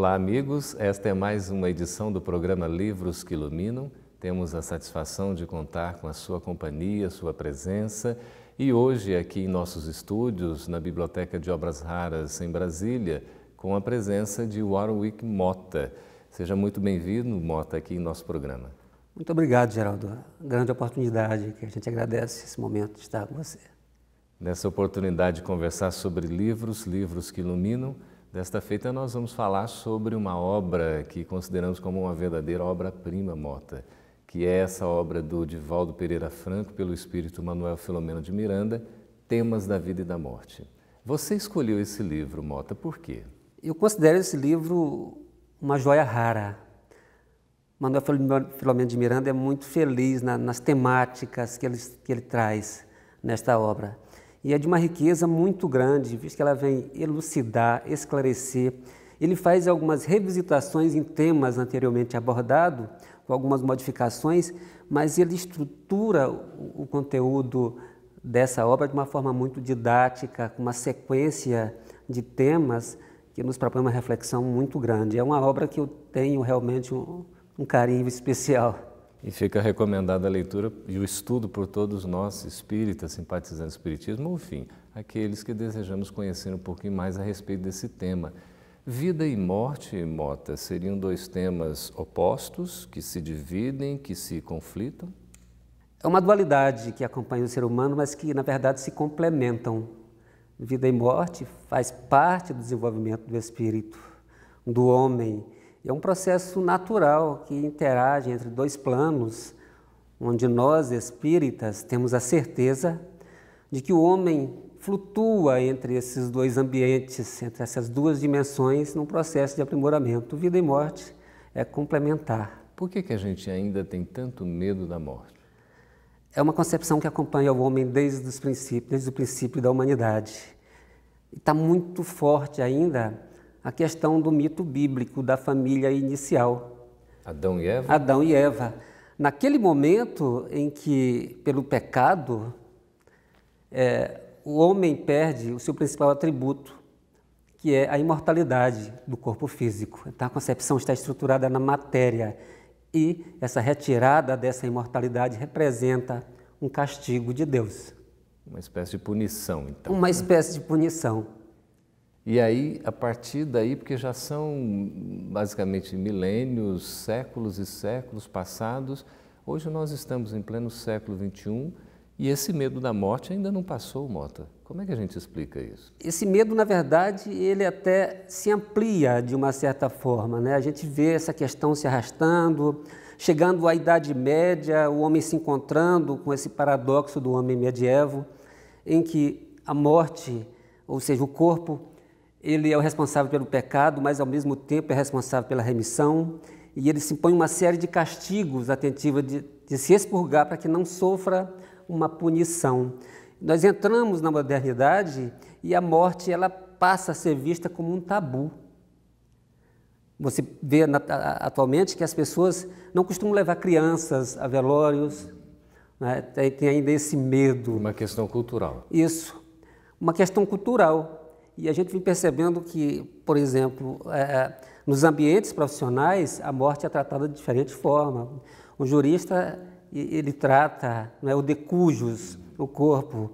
Olá, amigos. Esta é mais uma edição do programa Livros que Iluminam. Temos a satisfação de contar com a sua companhia, sua presença. E hoje, aqui em nossos estúdios, na Biblioteca de Obras Raras, em Brasília, com a presença de Warwick Motta. Seja muito bem-vindo, Motta, aqui em nosso programa. Muito obrigado, Geraldo. Grande oportunidade, que a gente agradece esse momento de estar com você. Nessa oportunidade de conversar sobre livros que iluminam, desta feita nós vamos falar sobre uma obra que consideramos como uma verdadeira obra-prima, Motta, que é essa obra do Divaldo Pereira Franco, pelo espírito Manuel Filomeno de Miranda, Temas da Vida e da Morte. Você escolheu esse livro, Motta, por quê? Eu considero esse livro uma joia rara. Manuel Filomeno de Miranda é muito feliz nas temáticas que ele traz nesta obra. E é de uma riqueza muito grande, visto que ela vem elucidar, esclarecer. Ele faz algumas revisitações em temas anteriormente abordados, com algumas modificações, mas ele estrutura o conteúdo dessa obra de uma forma muito didática, com uma sequência de temas que nos propõe uma reflexão muito grande. É uma obra que eu tenho realmente um carinho especial. E fica recomendada a leitura e o estudo por todos nós, espíritas, simpatizantes do espiritismo, ou enfim, aqueles que desejamos conhecer um pouquinho mais a respeito desse tema. Vida e morte, Motta, seriam dois temas opostos, que se dividem, que se conflitam? É uma dualidade que acompanha o ser humano, mas que, na verdade, se complementam. Vida e morte faz parte do desenvolvimento do espírito, do homem. É um processo natural que interage entre dois planos, onde nós, espíritas, temos a certeza de que o homem flutua entre esses dois ambientes, entre essas duas dimensões, num processo de aprimoramento. Vida e morte é complementar. Por que a gente ainda tem tanto medo da morte? É uma concepção que acompanha o homem desde o princípio da humanidade. Está muito forte ainda a questão do mito bíblico da família inicial. Adão e Eva? Adão e Eva. Naquele momento em que, pelo pecado, o homem perde o seu principal atributo, que é a imortalidade do corpo físico. Então, a concepção está estruturada na matéria e essa retirada dessa imortalidade representa um castigo de Deus. Uma espécie de punição, então. Uma espécie de punição. E aí, a partir daí, porque já são basicamente milênios, séculos e séculos passados, hoje nós estamos em pleno século XXI e esse medo da morte ainda não passou, Motta. Como é que a gente explica isso? Esse medo, na verdade, ele até se amplia de uma certa forma, né? A gente vê essa questão se arrastando, chegando à Idade Média, o homem se encontrando com esse paradoxo do homem medievo, em que a morte, ou seja, o corpo, ele é o responsável pelo pecado, mas ao mesmo tempo é responsável pela remissão, e ele se impõe uma série de castigos a tentativa de se expurgar para que não sofra uma punição. Nós entramos na modernidade e a morte ela passa a ser vista como um tabu. Você vê atualmente que as pessoas não costumam levar crianças a velórios, né? Tem ainda esse medo. Uma questão cultural. Isso, uma questão cultural. E a gente vem percebendo que, por exemplo, nos ambientes profissionais, a morte é tratada de diferente forma. O jurista, ele trata, o de cujus, o corpo.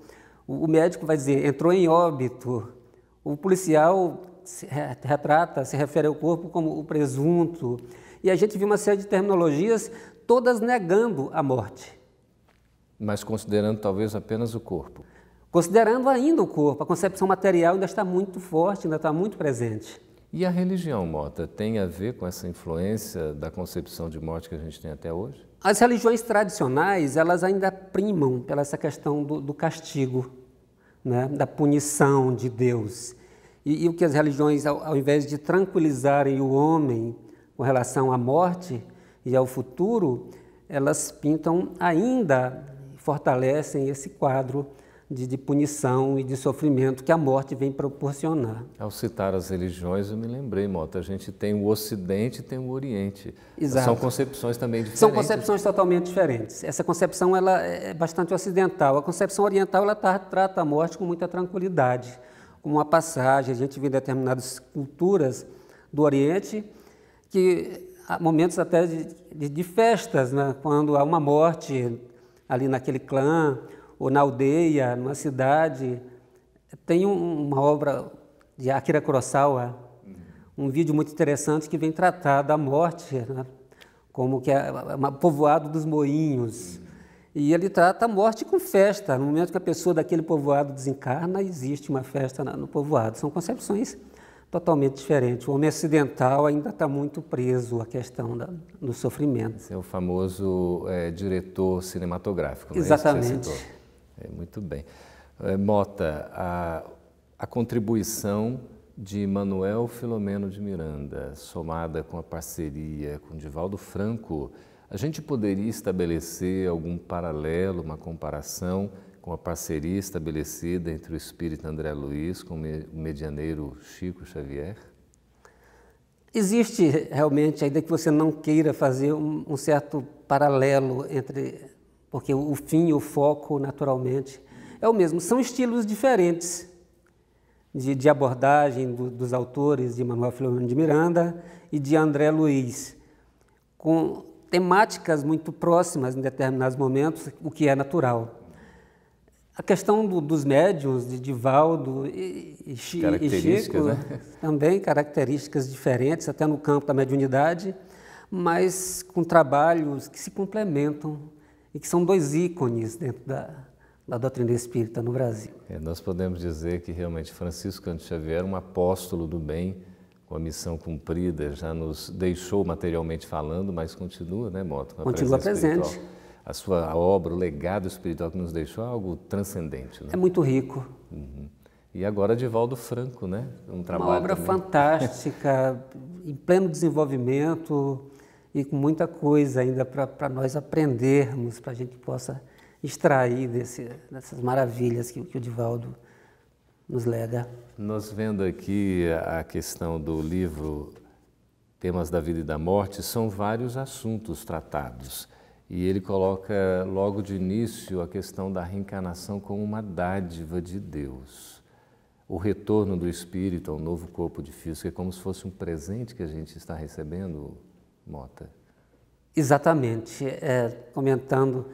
O médico vai dizer, entrou em óbito. O policial se refere ao corpo como o presunto. E a gente viu uma série de terminologias, todas negando a morte. Mas considerando talvez apenas o corpo. Considerando ainda o corpo, a concepção material ainda está muito forte, ainda está muito presente. E a religião, Motta, tem a ver com essa influência da concepção de morte que a gente tem até hoje? As religiões tradicionais, elas ainda primam pela essa questão do castigo, né? Da punição de Deus. E o que as religiões, ao invés de tranquilizarem o homem com relação à morte e ao futuro, elas pintam ainda, fortalecem esse quadro de punição e de sofrimento que a morte vem proporcionar. Ao citar as religiões, eu me lembrei, Motta, a gente tem o Ocidente e tem o Oriente. Exato. São concepções também diferentes. São concepções totalmente diferentes. Essa concepção ela é bastante ocidental. A concepção oriental ela trata a morte com muita tranquilidade, como uma passagem. A gente vê em determinadas culturas do Oriente, que há momentos até de festas, né? Quando há uma morte ali naquele clã, ou na aldeia, numa cidade. Tem uma obra de Akira Kurosawa, um vídeo muito interessante que vem tratar da morte, né? Como que é o povoado dos moinhos. E ele trata a morte com festa. No momento que a pessoa daquele povoado desencarna, existe uma festa no povoado. São concepções totalmente diferentes. O homem ocidental ainda está muito preso à questão do sofrimento. Esse é o famoso diretor cinematográfico, não é? Exatamente. Muito bem. Mota, a contribuição de Manuel Filomeno de Miranda, somada com a parceria com Divaldo Franco, a gente poderia estabelecer algum paralelo, uma comparação com a parceria estabelecida entre o espírito André Luiz com o medianeiro Chico Xavier? Existe realmente, ainda que você não queira fazer um certo paralelo entre, porque o fim e o foco, naturalmente, é o mesmo. São estilos diferentes de abordagem dos autores de Manuel Filomeno de Miranda e de André Luiz, com temáticas muito próximas em determinados momentos, o que é natural. A questão dos médiuns, de Divaldo e Chico, né? Também características diferentes, até no campo da mediunidade, mas com trabalhos que se complementam e que são dois ícones dentro da doutrina espírita no Brasil. Nós podemos dizer que realmente Francisco Cândido Xavier, um apóstolo do bem, com a missão cumprida, já nos deixou materialmente falando, mas continua, né, Mota? Continua presente. A obra, o legado espiritual que nos deixou é algo transcendente. Né? É muito rico. E agora Divaldo Franco, né? Uma obra fantástica, em pleno desenvolvimento e com muita coisa ainda para nós aprendermos, para a gente possa extrair dessas maravilhas que o Divaldo nos lega. Nós vendo aqui a questão do livro Temas da Vida e da Morte, são vários assuntos tratados. E ele coloca logo de início a questão da reencarnação como uma dádiva de Deus. O retorno do espírito ao novo corpo de físico é como se fosse um presente que a gente está recebendo, Mota. Exatamente. Comentando,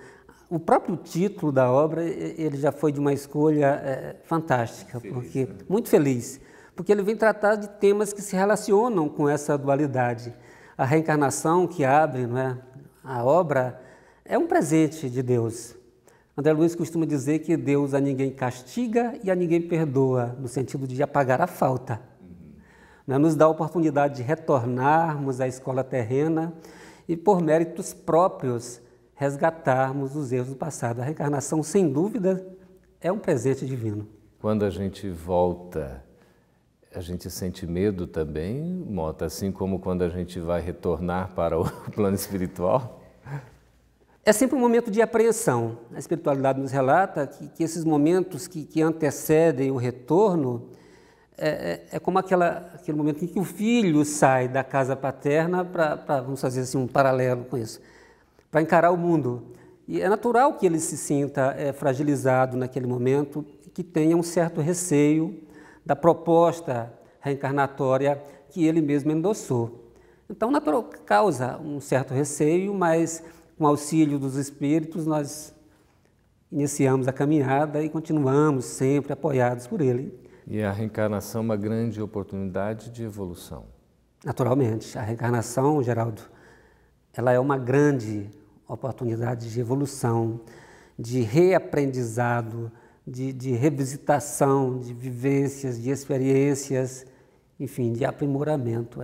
o próprio título da obra, ele já foi de uma escolha fantástica, porque muito feliz, porque ele vem tratar de temas que se relacionam com essa dualidade. A reencarnação que abre, não é? A obra é um presente de Deus. André Luiz costuma dizer que Deus a ninguém castiga e a ninguém perdoa, no sentido de apagar a falta. Nos dá a oportunidade de retornarmos à escola terrena e, por méritos próprios, resgatarmos os erros do passado. A reencarnação, sem dúvida, é um presente divino. Quando a gente volta, a gente sente medo também, Mota, assim como quando a gente vai retornar para o plano espiritual? É sempre um momento de apreensão. A espiritualidade nos relata que esses momentos que antecedem o retorno é como aquele momento em que o filho sai da casa paterna para, vamos fazer assim, um paralelo com isso, para encarar o mundo. E é natural que ele se sinta fragilizado naquele momento e que tenha um certo receio da proposta reencarnatória que ele mesmo endossou. Então, natural, causa um certo receio, mas com auxílio dos espíritos nós iniciamos a caminhada e continuamos sempre apoiados por ele. E a reencarnação é uma grande oportunidade de evolução. Naturalmente, a reencarnação, Geraldo, ela é uma grande oportunidade de evolução, de reaprendizado, de revisitação, de vivências, de experiências, enfim, de aprimoramento.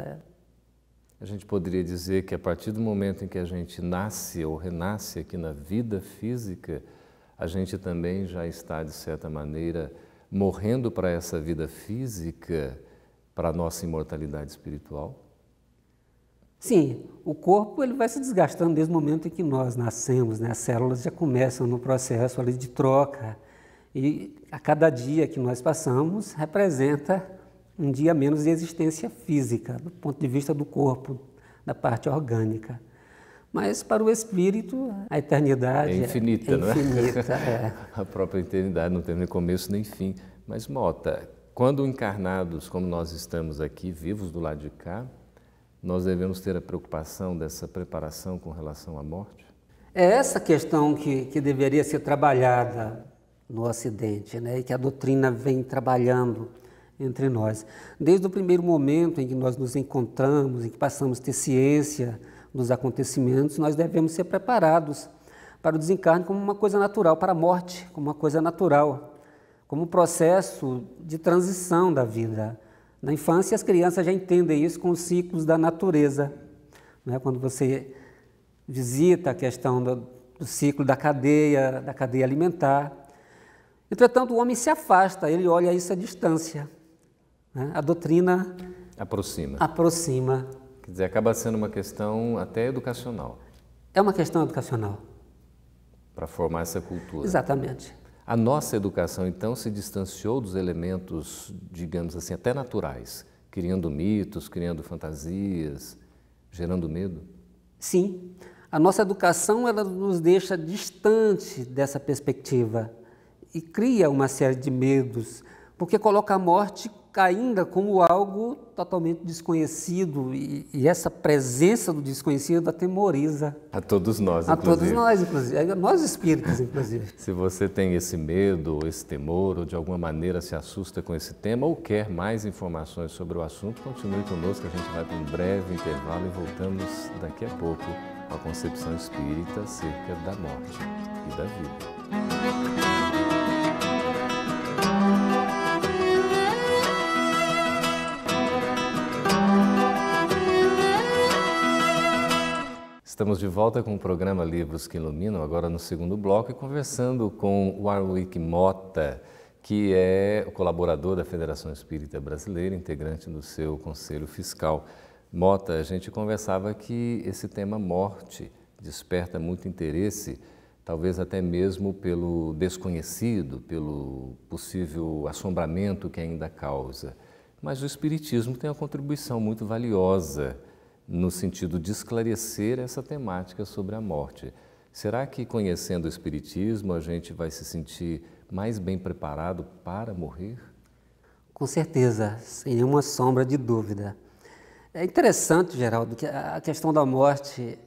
A gente poderia dizer que a partir do momento em que a gente nasce ou renasce aqui na vida física, a gente também já está, de certa maneira, morrendo para essa vida física, para a nossa imortalidade espiritual? Sim, o corpo ele vai se desgastando desde o momento em que nós nascemos, né? As células já começam no processo ali de troca e a cada dia que nós passamos representa um dia menos de existência física, do ponto de vista do corpo, da parte orgânica. Mas para o espírito, a eternidade é infinita, não é? Infinita, é. A própria eternidade não tem nem começo nem fim. Mas, Mota, quando encarnados, como nós estamos aqui, vivos do lado de cá, nós devemos ter a preocupação dessa preparação com relação à morte? É essa questão que deveria ser trabalhada no Ocidente, né? E que a doutrina vem trabalhando entre nós. Desde o primeiro momento em que nós nos encontramos, em que passamos a ter ciência dos acontecimentos, nós devemos ser preparados para o desencarne como uma coisa natural, para a morte como uma coisa natural, como um processo de transição da vida. Na infância, as crianças já entendem isso com os ciclos da natureza, né? Quando você visita a questão do ciclo da cadeia alimentar. Entretanto, o homem se afasta, ele olha isso à distância, né? A doutrina aproxima. Quer dizer, acaba sendo uma questão até educacional. É uma questão educacional. Para formar essa cultura. Exatamente. A nossa educação, então, se distanciou dos elementos, digamos assim, até naturais, criando mitos, criando fantasias, gerando medo? Sim. A nossa educação, ela nos deixa distante dessa perspectiva e cria uma série de medos, porque coloca a morte ainda como algo totalmente desconhecido e essa presença do desconhecido atemoriza. A todos nós, inclusive. A todos nós, inclusive. Nós espíritas, inclusive. Se você tem esse medo, esse temor, ou de alguma maneira se assusta com esse tema, ou quer mais informações sobre o assunto, continue conosco, a gente vai para um breve intervalo e voltamos daqui a pouco com a concepção espírita acerca da morte e da vida. Estamos de volta com o programa Livros que Iluminam, agora no segundo bloco, e conversando com Warwick Mota, que é o colaborador da Federação Espírita Brasileira, integrante do seu Conselho Fiscal. Mota, a gente conversava que esse tema morte desperta muito interesse, talvez até mesmo pelo desconhecido, pelo possível assombramento que ainda causa. Mas o Espiritismo tem uma contribuição muito valiosa no sentido de esclarecer essa temática sobre a morte. Será que, conhecendo o Espiritismo, a gente vai se sentir mais bem preparado para morrer? Com certeza, sem nenhuma sombra de dúvida. É interessante, Geraldo, que a questão da morte,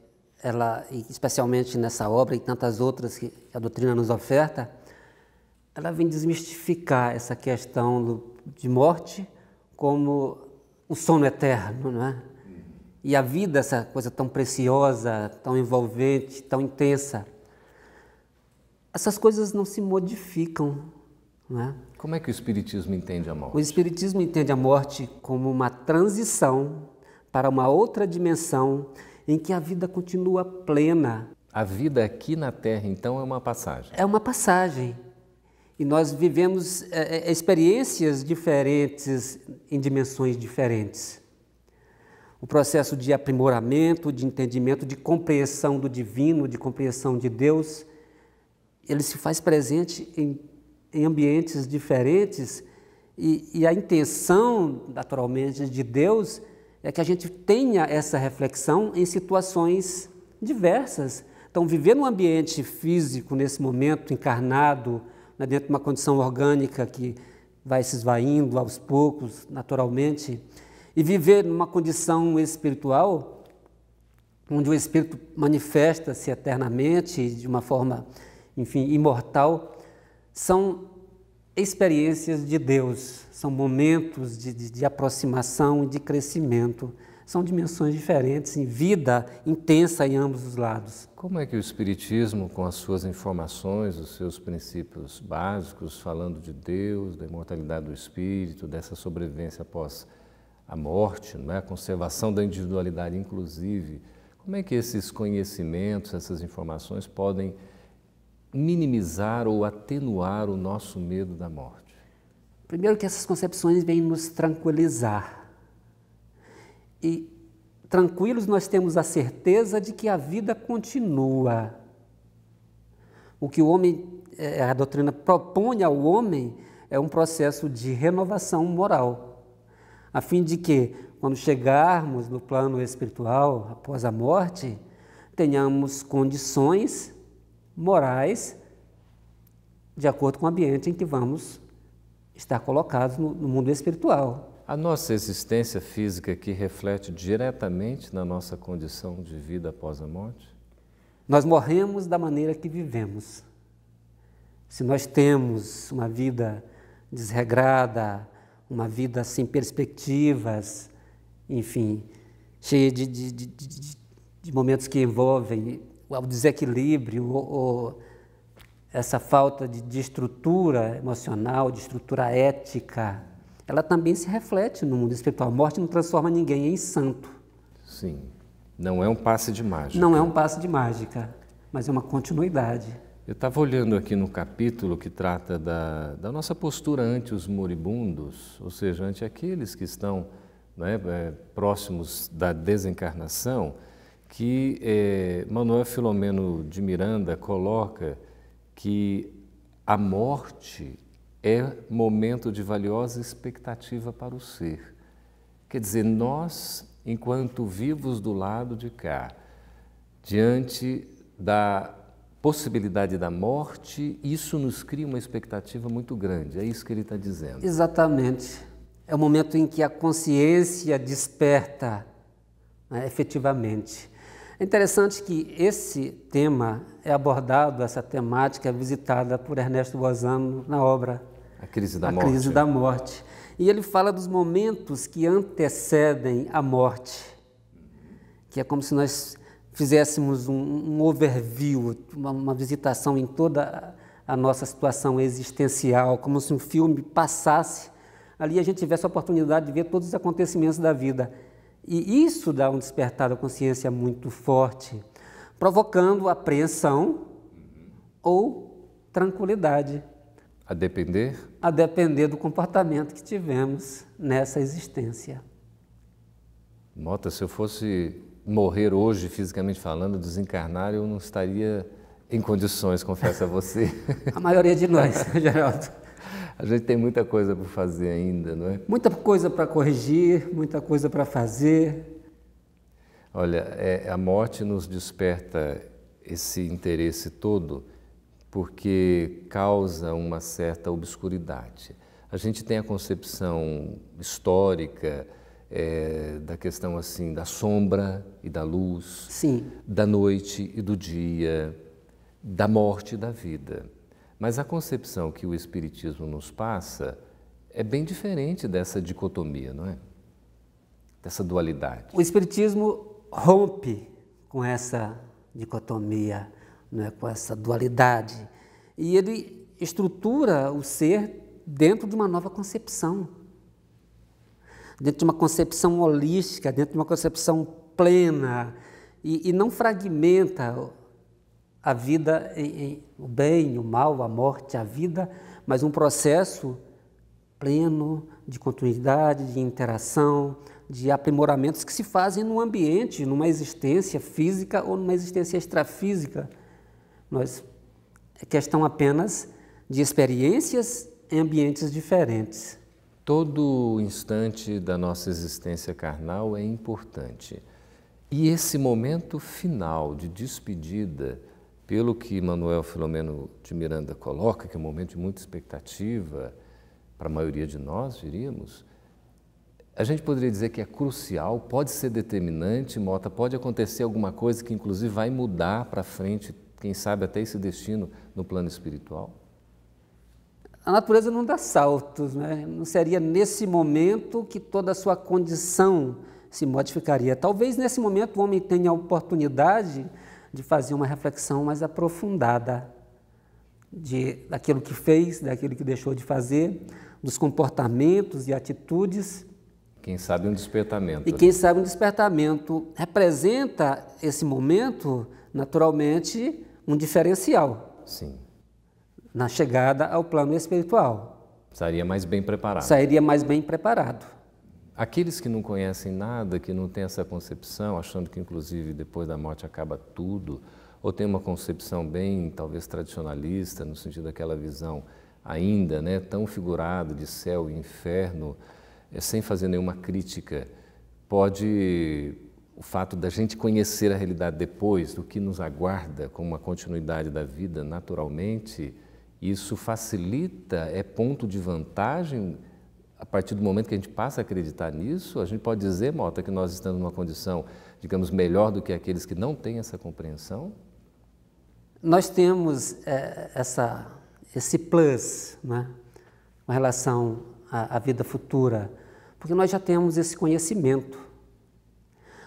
ela, especialmente nessa obra e tantas outras que a doutrina nos oferta, ela vem desmistificar essa questão de morte como o sono eterno, não é? E a vida, essa coisa tão preciosa, tão envolvente, tão intensa, essas coisas não se modificam, não é? Como é que o Espiritismo entende a morte? O Espiritismo entende a morte como uma transição para uma outra dimensão em que a vida continua plena. A vida aqui na Terra, então, é uma passagem? É uma passagem. E nós vivemos experiências diferentes em dimensões diferentes. O processo de aprimoramento, de entendimento, de compreensão do divino, de compreensão de Deus, ele se faz presente em ambientes diferentes e a intenção, naturalmente, de Deus é que a gente tenha essa reflexão em situações diversas. Então, viver num ambiente físico, nesse momento, encarnado, né, dentro de uma condição orgânica que vai se esvaindo aos poucos, naturalmente, e viver numa condição espiritual, onde o espírito manifesta-se eternamente, de uma forma, enfim, imortal, são experiências de Deus, são momentos de aproximação e de crescimento, são dimensões diferentes, em vida intensa em ambos os lados. Como é que o Espiritismo, com as suas informações, os seus princípios básicos, falando de Deus, da imortalidade do espírito, dessa sobrevivência após a morte, não é? A conservação da individualidade, inclusive, como é que esses conhecimentos, essas informações podem minimizar ou atenuar o nosso medo da morte? Primeiro que essas concepções vêm nos tranquilizar. E tranquilos nós temos a certeza de que a vida continua. O que o homem, a doutrina propõe ao homem é um processo de renovação moral, a fim de que, quando chegarmos no plano espiritual, após a morte, tenhamos condições morais de acordo com o ambiente em que vamos estar colocados no mundo espiritual. A nossa existência física aqui reflete diretamente na nossa condição de vida após a morte? Nós morremos da maneira que vivemos. Se nós temos uma vida desregrada, uma vida sem perspectivas, enfim, cheia de momentos que envolvem o desequilíbrio ou essa falta de estrutura emocional, de estrutura ética, ela também se reflete no mundo espiritual. A morte não transforma ninguém em santo. Sim, não é um passe de mágica. Não é um passe de mágica, mas é uma continuidade. Eu estava olhando aqui no capítulo que trata da nossa postura ante os moribundos, ou seja, ante aqueles que estão, né, próximos da desencarnação, que Manuel Filomeno de Miranda coloca que a morte é momento de valiosa expectativa para o ser. Quer dizer, nós, enquanto vivos do lado de cá, diante da possibilidade da morte, isso nos cria uma expectativa muito grande. É isso que ele está dizendo. Exatamente. É o momento em que a consciência desperta, né, efetivamente. É interessante que esse tema é abordado, essa temática é visitada por Ernesto Bozano na obra A Crise da Morte. A Crise da Morte. E ele fala dos momentos que antecedem a morte, que é como se nós fizéssemos um overview, uma visitação em toda a nossa situação existencial, como se um filme passasse, ali a gente tivesse a oportunidade de ver todos os acontecimentos da vida. E isso dá um despertar da consciência muito forte, provocando apreensão ou tranquilidade. A depender? A depender do comportamento que tivemos nessa existência. Mota, se eu fosse morrer hoje, fisicamente falando, desencarnar, eu não estaria em condições, confesso a você. A maioria de nós, Geraldo. A gente tem muita coisa para fazer ainda, não é? Muita coisa para corrigir, muita coisa para fazer. Olha, a morte nos desperta esse interesse todo porque causa uma certa obscuridade. A gente tem a concepção histórica da questão assim da sombra e da luz, sim, da noite e do dia, da morte e da vida. Mas a concepção que o Espiritismo nos passa é bem diferente dessa dicotomia, não é? Dessa dualidade. O Espiritismo rompe com essa dicotomia, não é? Com essa dualidade, e ele estrutura o ser dentro de uma nova concepção, dentro de uma concepção holística, dentro de uma concepção plena, e não fragmenta a vida em o bem, o mal, a morte, a vida, mas um processo pleno de continuidade, de interação, de aprimoramentos que se fazem num ambiente, numa existência física ou numa existência extrafísica. É questão apenas de experiências em ambientes diferentes. Todo instante da nossa existência carnal é importante. E esse momento final de despedida, pelo que Manuel Filomeno de Miranda coloca, que é um momento de muita expectativa, para a maioria de nós, diríamos, a gente poderia dizer que é crucial, pode ser determinante, Mota, pode acontecer alguma coisa que inclusive vai mudar para frente, quem sabe até esse destino no plano espiritual? A natureza não dá saltos, né? Não seria nesse momento que toda a sua condição se modificaria. Talvez nesse momento o homem tenha a oportunidade de fazer uma reflexão mais aprofundada daquilo que fez, daquilo que deixou de fazer, dos comportamentos e atitudes. Quem sabe um despertamento. E quem sabe um despertamento representa esse momento, naturalmente, um diferencial. Sim. Na chegada ao plano espiritual. Sairia mais bem preparado. Sairia mais bem preparado. Aqueles que não conhecem nada, que não têm essa concepção, achando que inclusive depois da morte acaba tudo, ou tem uma concepção bem, talvez, tradicionalista, no sentido daquela visão ainda, né, tão figurada de céu e inferno, sem fazer nenhuma crítica, o fato da gente conhecer a realidade depois, do que nos aguarda como uma continuidade da vida naturalmente, Isso facilita, é ponto de vantagem a partir do momento que a gente passa a acreditar nisso? A gente pode dizer, Mota, que nós estamos numa condição, digamos, melhor do que aqueles que não têm essa compreensão? Nós temos esse plus, né, com relação à vida futura, porque nós já temos esse conhecimento.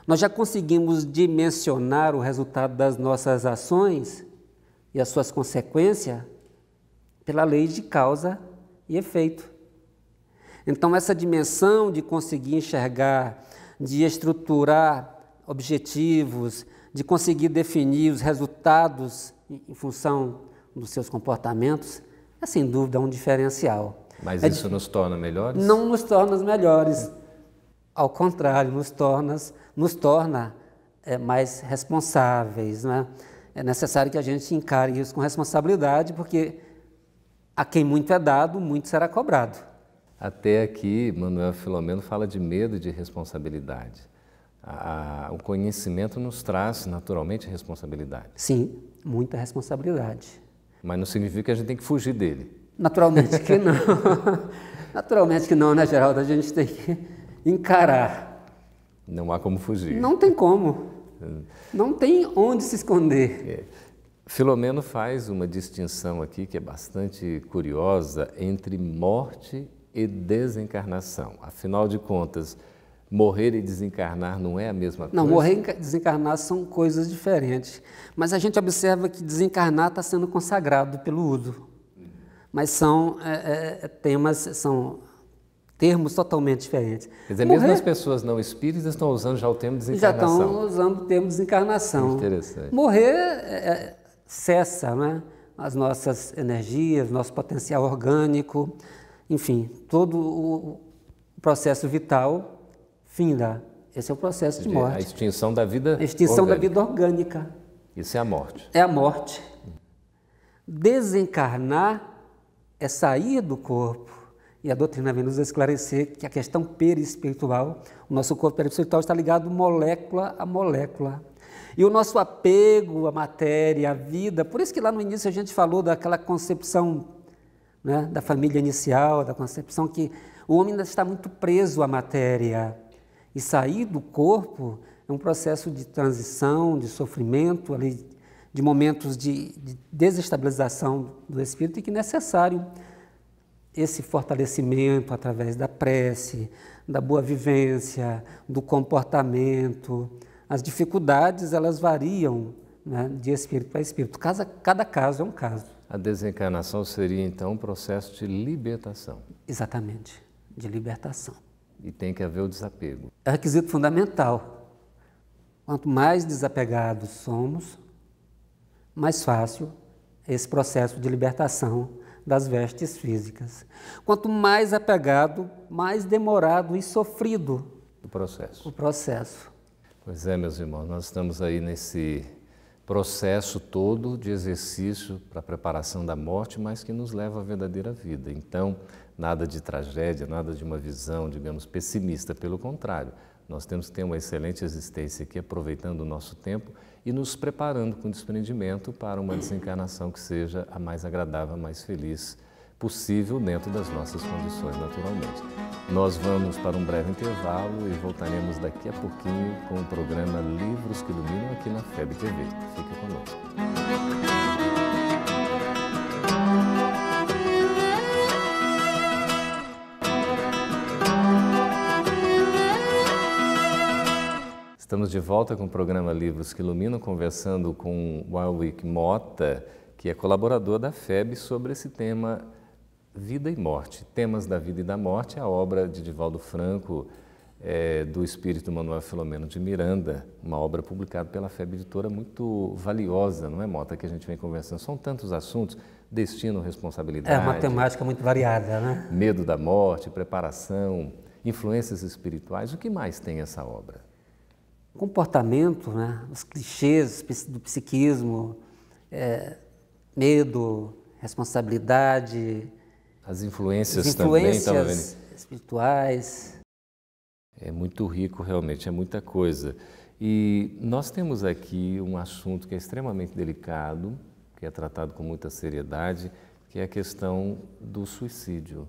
Nós já conseguimos dimensionar o resultado das nossas ações e as suas consequências pela lei de causa e efeito. Então, essa dimensão de conseguir enxergar, de estruturar objetivos, de conseguir definir os resultados em função dos seus comportamentos, é sem dúvida um diferencial. Mas isso nos torna melhores? Não nos torna melhores. Ao contrário, nos torna mais responsáveis, né? É necessário que a gente encare isso com responsabilidade, porque a quem muito é dado, muito será cobrado. Até aqui, Manuel Filomeno fala de medo e de responsabilidade. O conhecimento nos traz naturalmente responsabilidade. Sim, muita responsabilidade. Mas não significa que a gente tem que fugir dele. Naturalmente que não. Naturalmente que não, né, Geraldo? A gente tem que encarar. Não há como fugir. Não tem como. Não tem onde se esconder. Filomeno faz uma distinção aqui que é bastante curiosa entre morte e desencarnação. Afinal de contas, morrer e desencarnar não é a mesma coisa? Não, morrer e desencarnar são coisas diferentes. Mas a gente observa que desencarnar está sendo consagrado pelo uso. Mas são termos totalmente diferentes. Quer dizer, mesmo as pessoas não espíritas estão usando já o termo desencarnação. Já estão usando o termo desencarnação. Interessante. Morrer cessa, né, as nossas energias, nosso potencial orgânico, enfim, todo o processo vital finda. Esse é o processo de morte. A extinção da vida A extinção orgânica. da vida orgânica. Isso é a morte. É a morte. Desencarnar é sair do corpo. E a doutrina vem nos esclarecer que a questão perispiritual, o nosso corpo perispiritual está ligado molécula a molécula. E o nosso apego à matéria, à vida, por isso que lá no início a gente falou daquela concepção, né, da família inicial, da concepção que o homem ainda está muito preso à matéria. E sair do corpo é um processo de transição, de sofrimento, ali, de momentos de desestabilização do espírito, e que é necessário esse fortalecimento através da prece, da boa vivência, do comportamento. As dificuldades, elas variam, né, de espírito para espírito. Cada caso é um caso. A desencarnação seria, então, um processo de libertação. Exatamente, de libertação. E tem que haver o desapego. É requisito fundamental. Quanto mais desapegados somos, mais fácil é esse processo de libertação das vestes físicas. Quanto mais apegado, mais demorado e sofrido o processo. O processo. Pois é, meus irmãos, nós estamos aí nesse processo todo de exercício para a preparação da morte, mas que nos leva à verdadeira vida. Então, nada de tragédia, nada de uma visão, digamos, pessimista. Pelo contrário, nós temos que ter uma excelente existência aqui, aproveitando o nosso tempo e nos preparando com desprendimento para uma desencarnação que seja a mais agradável, a mais feliz possível dentro das nossas condições, naturalmente. Nós vamos para um breve intervalo e voltaremos daqui a pouquinho com o programa Livros que Iluminam aqui na FEB TV. Fique conosco. Estamos de volta com o programa Livros que Iluminam, conversando com Warwick Mota, que é colaborador da FEB, sobre esse tema Vida e Morte. Temas da Vida e da Morte, a obra de Divaldo Franco, do espírito Manuel Filomeno de Miranda, uma obra publicada pela FEB Editora, muito valiosa, não é, Mota, que a gente vem conversando. São tantos assuntos, destino, responsabilidade. É uma temática muito variada, né? Medo da morte, preparação, influências espirituais. O que mais tem essa obra? Comportamento, né? Os clichês do psiquismo, medo, responsabilidade, as influências também, espirituais. É muito rico, realmente, é muita coisa. E nós temos aqui um assunto que é extremamente delicado, que é tratado com muita seriedade, que que é a questão do suicídio.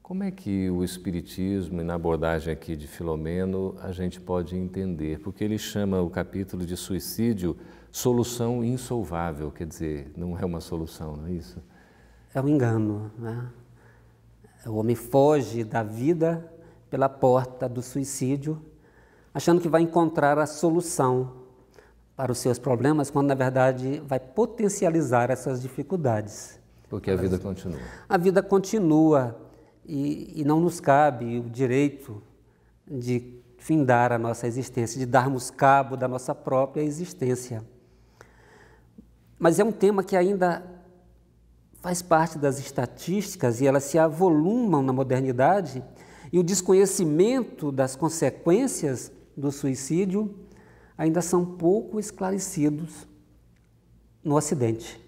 Como é que o Espiritismo, e na abordagem aqui de Filomeno, a gente pode entender? Porque ele chama o capítulo de suicídio solução insolvável, quer dizer, não é uma solução, não é isso? É um engano, né? O homem foge da vida pela porta do suicídio, achando que vai encontrar a solução para os seus problemas, quando na verdade vai potencializar essas dificuldades. Porque a vida continua. A vida continua e não nos cabe o direito de findar a nossa existência, de darmos cabo da nossa própria existência. Mas é um tema que ainda faz parte das estatísticas e elas se avolumam na modernidade, e o desconhecimento das consequências do suicídio ainda são pouco esclarecidos no Ocidente.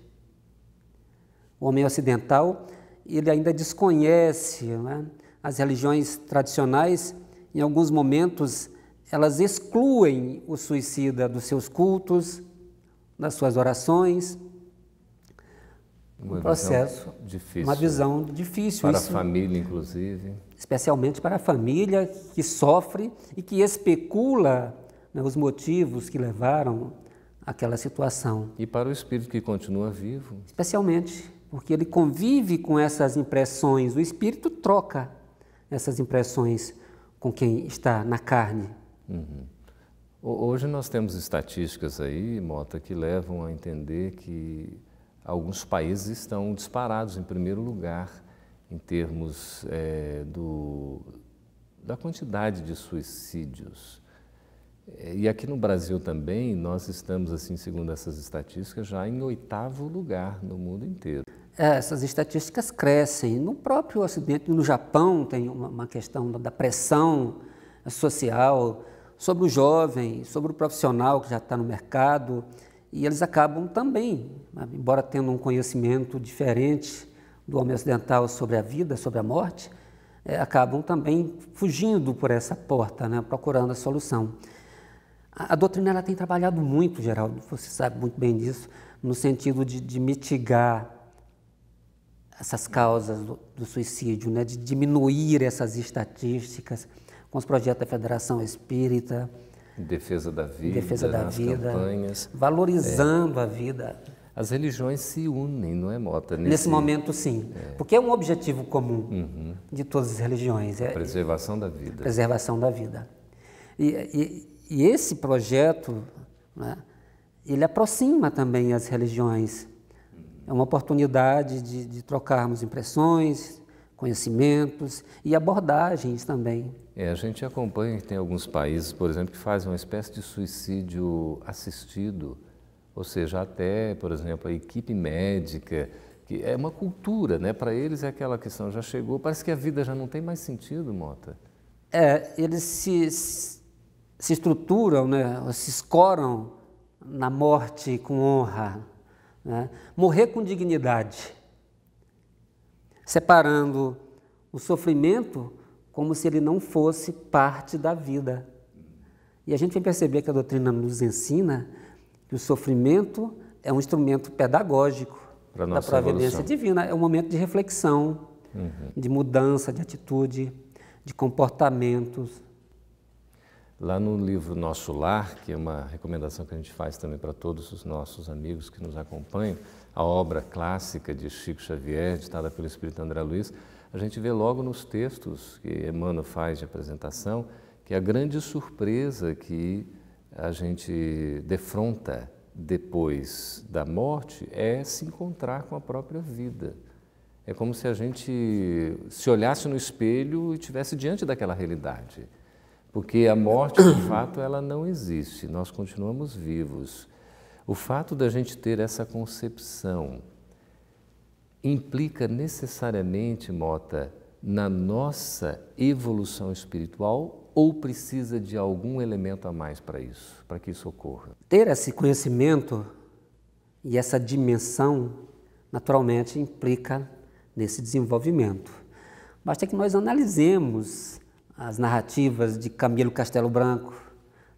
O homem ocidental, ele ainda desconhece, né? As religiões tradicionais, em alguns momentos, elas excluem o suicida dos seus cultos, das suas orações. Um processo, difícil, uma visão difícil. Para a família, inclusive. Especialmente para a família que sofre e que especula, né, os motivos que levaram àquela situação. E para o espírito que continua vivo. Especialmente, porque ele convive com essas impressões, o espírito troca essas impressões com quem está na carne. Uhum. Hoje nós temos estatísticas aí, Mota, que levam a entender que alguns países estão disparados em primeiro lugar em termos da quantidade de suicídios. E aqui no Brasil também, nós estamos, assim, segundo essas estatísticas, já em 8º lugar no mundo inteiro. Essas estatísticas crescem. No próprio Ocidente, no Japão, tem uma questão da pressão social sobre o jovem, sobre o profissional que já está no mercado, e eles acabam também, embora tendo um conhecimento diferente do homem ocidental sobre a vida, sobre a morte, acabam também fugindo por essa porta, né, procurando a solução. A doutrina ela tem trabalhado muito, Geraldo, você sabe muito bem disso, no sentido de mitigar essas causas do suicídio, né, de diminuir essas estatísticas, com os projetos da Federação Espírita, Defesa da Vida, nas campanhas. Valorizando a vida. As religiões se unem, não é, Mota? Nesse momento, sim. Porque é um objetivo comum de todas as religiões. A preservação da vida. Preservação da vida. E esse projeto, né, ele aproxima também as religiões. É uma oportunidade de trocarmos impressões, conhecimentos e abordagens também. A gente acompanha que tem alguns países, por exemplo, que fazem uma espécie de suicídio assistido, ou seja, até, por exemplo, a equipe médica, que é uma cultura, né? Para eles é aquela questão, já chegou, parece que a vida já não tem mais sentido, Mota. Eles se estruturam, né? Se escoram na morte com honra, né? Morrer com dignidade, separando o sofrimento como se ele não fosse parte da vida. E a gente vem perceber que a doutrina nos ensina que o sofrimento é um instrumento pedagógico da providência divina, é um momento de reflexão, de mudança de atitude, de comportamentos. Lá no livro Nosso Lar, que é uma recomendação que a gente faz também para todos os nossos amigos que nos acompanham, a obra clássica de Chico Xavier, ditada pelo Espírito André Luiz, a gente vê logo nos textos que Emmanuel faz de apresentação que a grande surpresa que a gente defronta depois da morte é se encontrar com a própria vida. É como se a gente se olhasse no espelho e estivesse diante daquela realidade. Porque a morte, de fato, ela não existe, nós continuamos vivos. O fato da gente ter essa concepção implica necessariamente, Mota, na nossa evolução espiritual ou precisa de algum elemento a mais para isso, para que isso ocorra? Ter esse conhecimento e essa dimensão, naturalmente, implica nesse desenvolvimento. Basta que nós analisemos as narrativas de Camilo Castelo Branco,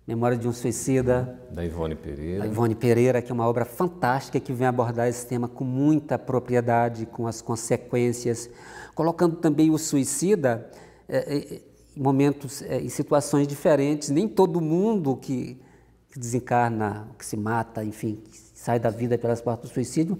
Memória de um Suicida, Da Ivone Pereira. da Ivone Pereira, que é uma obra fantástica que vem abordar esse tema com muita propriedade, com as consequências, colocando também o suicida em momentos, em situações diferentes. Nem todo mundo que desencarna, que se mata, enfim, que sai da vida pelas portas do suicídio,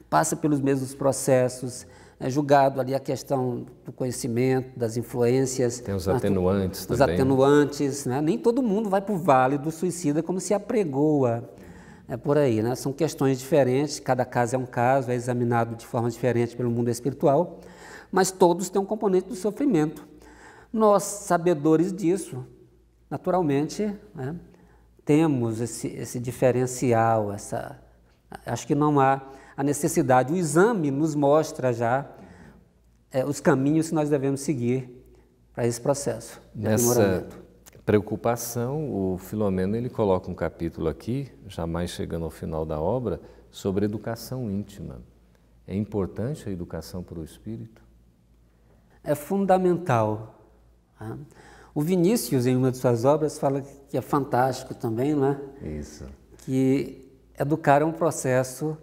passa pelos mesmos processos. É julgado ali a questão do conhecimento, das influências. Tem os atenuantes também. Os atenuantes, né? Nem todo mundo vai para o vale do suicida como se apregoa. É por aí, né? São questões diferentes, cada caso é um caso, é examinado de forma diferente pelo mundo espiritual, mas todos têm um componente do sofrimento. Nós, sabedores disso, naturalmente, né, temos esse diferencial, acho que não há a necessidade. O exame nos mostra já os caminhos que nós devemos seguir para esse processo de aprimoramento. Preocupação, o Filomeno ele coloca um capítulo aqui, jamais chegando ao final da obra, sobre educação íntima. É importante a educação para o espírito? É fundamental. Tá? O Vinícius, em uma de suas obras, fala que é fantástico também, não é? Isso. Que educar é um processo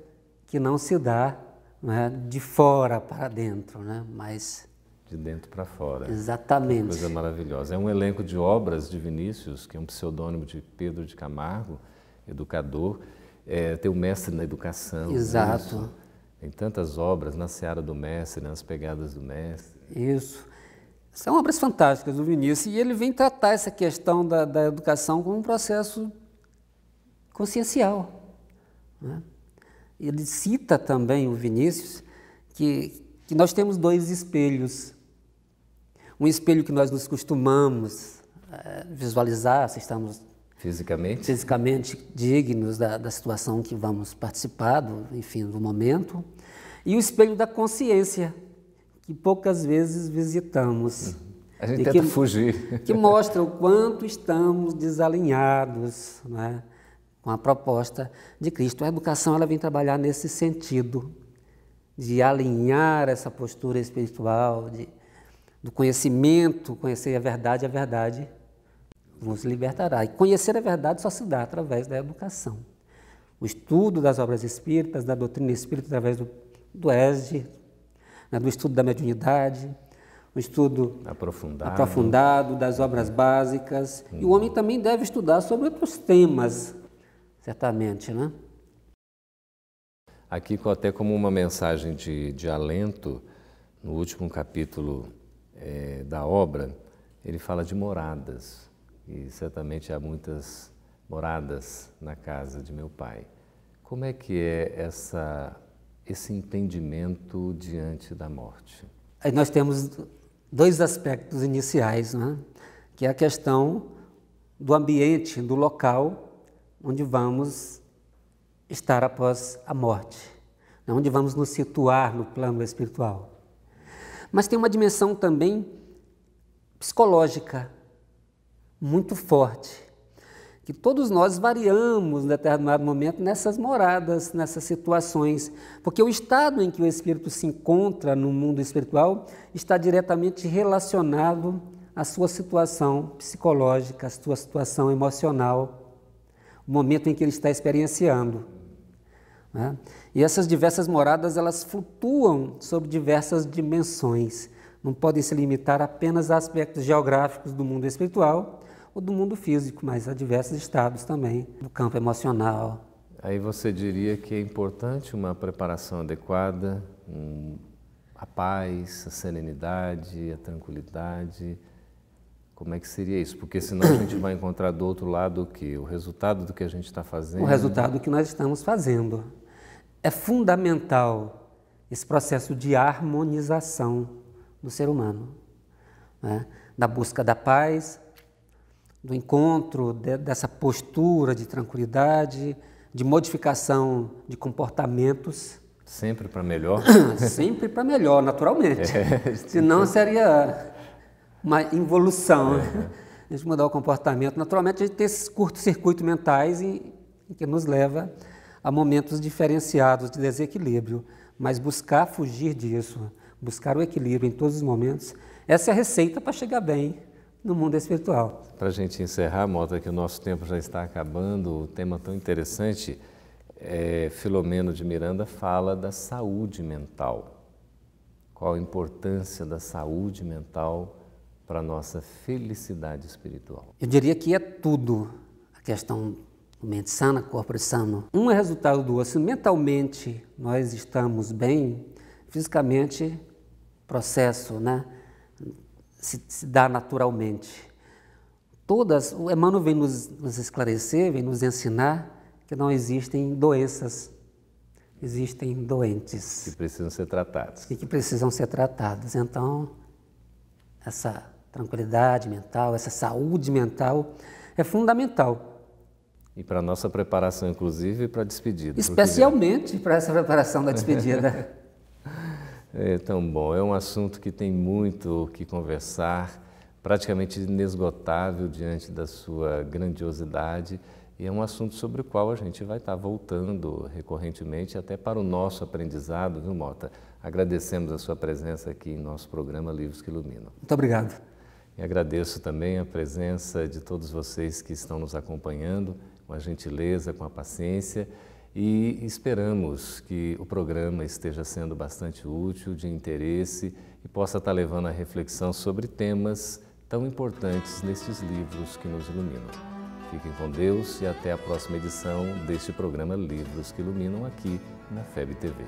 que não se dá, não é, de fora para dentro, né? Mas de dentro para fora. Exatamente. Coisa maravilhosa. É um elenco de obras de Vinícius, que é um pseudônimo de Pedro de Camargo, educador. Tem o mestre na educação. Exato. Isso. Tem tantas obras na seara do mestre, nas pegadas do mestre. Isso. São obras fantásticas do Vinícius. E ele vem tratar essa questão da educação como um processo consciencial, né? Ele cita também, o Vinícius, que nós temos dois espelhos. Um espelho que nós nos costumamos visualizar, se estamos fisicamente dignos da situação que vamos participar, do momento. E o espelho da consciência, que poucas vezes visitamos. A gente tenta fugir. Que mostra o quanto estamos desalinhados, né, com a proposta de Cristo. A educação ela vem trabalhar nesse sentido, de alinhar essa postura espiritual, do conhecimento, conhecer a verdade nos libertará. E conhecer a verdade só se dá através da educação. O estudo das obras espíritas, da doutrina espírita, através do ESG, né, do estudo da mediunidade, o estudo aprofundado das obras básicas. E o homem também deve estudar sobre outros temas, certamente, né? Aqui, até como uma mensagem de alento, no último capítulo da obra, ele fala de moradas, e certamente há muitas moradas na casa de meu pai. Como é que é esse entendimento diante da morte? Aí nós temos dois aspectos iniciais, né? Que é a questão do ambiente, do local onde vamos estar após a morte, onde vamos nos situar no plano espiritual. Mas tem uma dimensão também psicológica muito forte, que todos nós variamos em determinado momento nessas moradas, nessas situações, porque o estado em que o espírito se encontra no mundo espiritual está diretamente relacionado à sua situação psicológica, à sua situação emocional, o momento em que ele está experienciando, né? E essas diversas moradas, elas flutuam sobre diversas dimensões, não podem se limitar apenas a aspectos geográficos do mundo espiritual ou do mundo físico, mas a diversos estados também, do campo emocional. Aí você diria que é importante uma preparação adequada, a paz, a serenidade, a tranquilidade. Como é que seria isso? Porque senão a gente vai encontrar do outro lado o quê? O resultado do que a gente está fazendo? O resultado do que nós estamos fazendo. É fundamental esse processo de harmonização do ser humano, né? Da busca da paz, do encontro dessa postura de tranquilidade, de modificação de comportamentos. Sempre para melhor? Sempre para melhor, naturalmente. Senão seria uma involução. A gente mudar o comportamento. Naturalmente, a gente tem esses curtos-circuitos mentais que nos leva a momentos diferenciados de desequilíbrio. Mas buscar fugir disso, buscar o equilíbrio em todos os momentos, essa é a receita para chegar bem no mundo espiritual. Para a gente encerrar, Mota, que o nosso tempo já está acabando, o tema tão interessante, Filomeno de Miranda fala da saúde mental. Qual a importância da saúde mental para a nossa felicidade espiritual? Eu diria que é tudo a questão mente sana, corpo sano. Um é resultado do outro. Se mentalmente nós estamos bem, fisicamente o processo, né, se dá naturalmente. O Emmanuel vem nos esclarecer, vem nos ensinar que não existem doenças, existem doentes. Que precisam ser tratados. E que precisam ser tratados. Então, essa tranquilidade mental, essa saúde mental é fundamental. E para a nossa preparação, inclusive, para a despedida. Especialmente para essa preparação da despedida. É tão bom, é um assunto que tem muito o que conversar, praticamente inesgotável diante da sua grandiosidade, e é um assunto sobre o qual a gente vai estar voltando recorrentemente até para o nosso aprendizado, viu, Mota? Agradecemos a sua presença aqui em nosso programa Livros que Iluminam. Muito obrigado. E agradeço também a presença de todos vocês que estão nos acompanhando, com a gentileza, com a paciência, e esperamos que o programa esteja sendo bastante útil, de interesse e possa estar levando a reflexão sobre temas tão importantes nestes livros que nos iluminam. Fiquem com Deus e até a próxima edição deste programa Livros que Iluminam aqui na FEB TV.